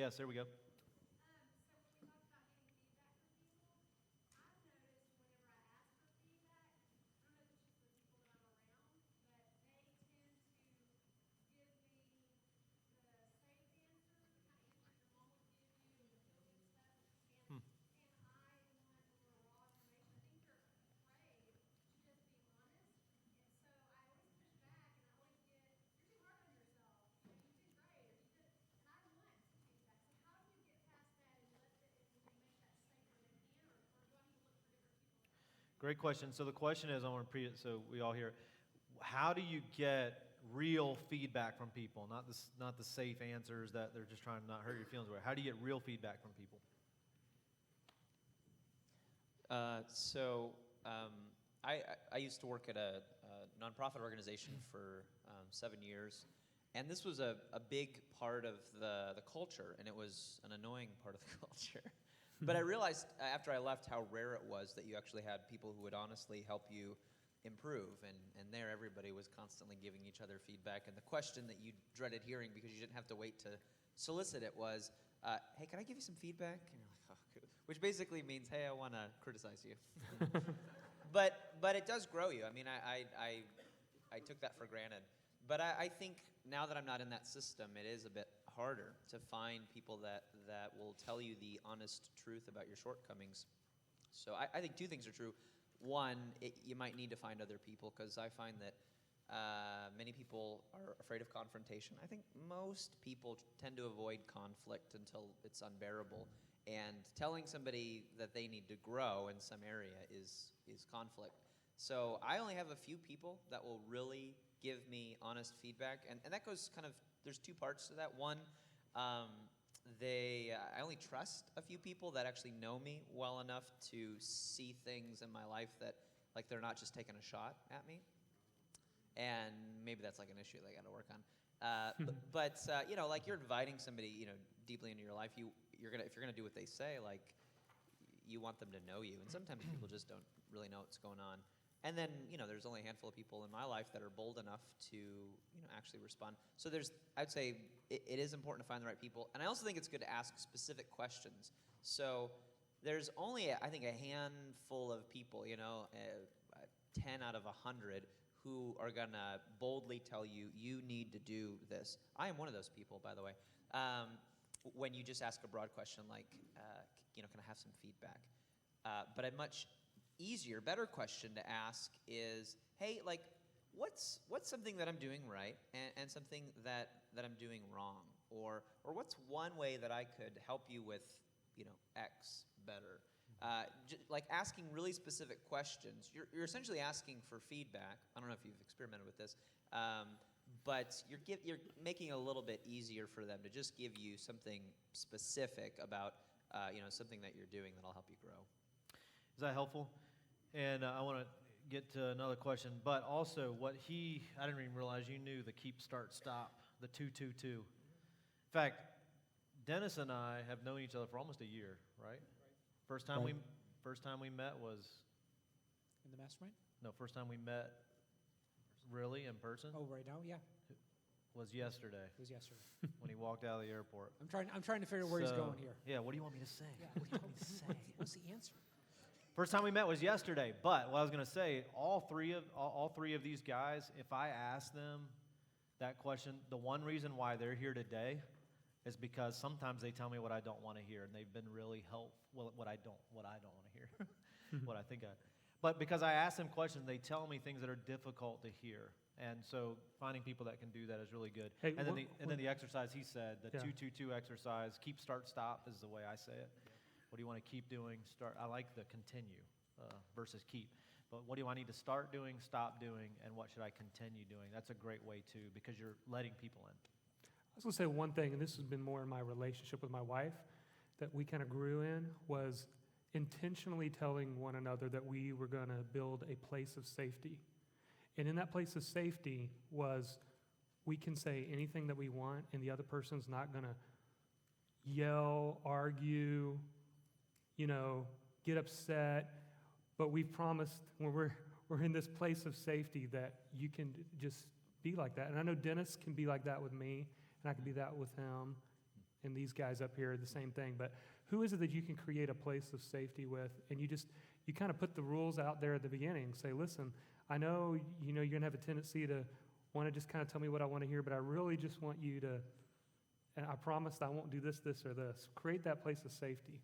Yes, there we go. So when we talked about getting feedback from people, I've noticed whenever I ask for feedback, I don't know if it's just the people that I'm around, but they tend to give me the safe answer, the kind of answers your mom would give you, and the feel-good stuff. Hmm. And I want a more raw information. I think they're afraid to just be honest. And so I always push back, and I always get, "You're too hard on yourself. You know, you did great." Or you did, and I want feedback. So how do you get past that and let the, and make that safe where they can, or do I need to look for different people? Great question. So the question is, I want to repeat it so we all hear it. How do you get real feedback from people? Not the safe answers that they're just trying to not hurt your feelings. How do you get real feedback from people? I used to work at a nonprofit organization for 7 years, and this was a big part of the culture, and it was an annoying part of the culture. But I realized after I left how rare it was that you actually had people who would honestly help you improve, and there everybody was constantly giving each other feedback, and the question that you dreaded hearing because you didn't have to wait to solicit it was, hey, can I give you some feedback? And you're like, oh, good. Which basically means, hey, I want to criticize you. But it does grow you. I mean, I took that for granted. But I think now that I'm not in that system, it is a bit harder to find people that will tell you the honest truth about your shortcomings. So I think two things are true. One, you might need to find other people, because I find that many people are afraid of confrontation. I think most people tend to avoid conflict until it's unbearable. And telling somebody that they need to grow in some area is conflict. So I only have a few people that will really give me honest feedback. And that goes kind of, there's two parts to that. One, I only trust a few people that actually know me well enough to see things in my life that, like, they're not just taking a shot at me. And maybe that's like an issue that I got to work on. But you know, like, you're inviting somebody, you know, deeply into your life. If you're gonna do what they say, like, you want them to know you. And sometimes people just don't really know what's going on. And then, you know, there's only a handful of people in my life that are bold enough to, you know, actually respond. So I'd say it is important to find the right people. And I also think it's good to ask specific questions. So there's only, I think, a handful of people, you know, 10 out of 100 who are going to boldly tell you, you need to do this. I am one of those people, by the way. When you just ask a broad question like, you know, can I have some feedback? But a much easier, better question to ask is, hey, like, what's something that I'm doing right and something that I'm doing wrong? Or what's one way that I could help you with, you know, X better? Like, asking really specific questions. You're essentially asking for feedback. I don't know if you've experimented with this, but you're making it a little bit easier for them to just give you something specific about, you know, something that you're doing that'll help you grow. Is that helpful? And I want to get to another question, but also I didn't even realize you knew the keep, start, stop, the 2-2-2. In fact, Dennis and I have known each other for almost a year, right? First time we met was in the mastermind? No, first time we met really in person. Oh, right now, yeah, Was yesterday. it was yesterday. When he walked out of the airport. I'm trying to figure out where he's going here. Yeah, what do you want me to say? Yeah, What do you want me to say? What's the answer? First time we met was yesterday, but what I was going to say, all three of these guys, if I ask them that question, the one reason why they're here today is because sometimes they tell me what I don't want to hear, and they've been really helpful. Well, what I don't want to hear, what I think but because I ask them questions, they tell me things that are difficult to hear, and so finding people that can do that is really good. Hey, and then the exercise he said, the Yeah. 2-2-2 exercise, keep, start, stop is the way I say it. What do you want to keep doing? Start. I like the continue versus keep. But what do I need to start doing, stop doing, and what should I continue doing? That's a great way too, because you're letting people in. I was going to say one thing, and this has been more in my relationship with my wife, that we kind of grew in, was intentionally telling one another that we were going to build a place of safety. And in that place of safety was, we can say anything that we want, and the other person's not going to yell, argue, you know, get upset. But we promised when we're in this place of safety that you can just be like that. And I know Dennis can be like that with me, and I can be that with him. and these guys up here are the same thing, but who is it that you can create a place of safety with? And you kind of put the rules out there at the beginning. Say, listen, I know, you're going to have a tendency to want to just kind of tell me what I want to hear, but I really just want you to, and I promise I won't do this, this, or this. Create that place of safety.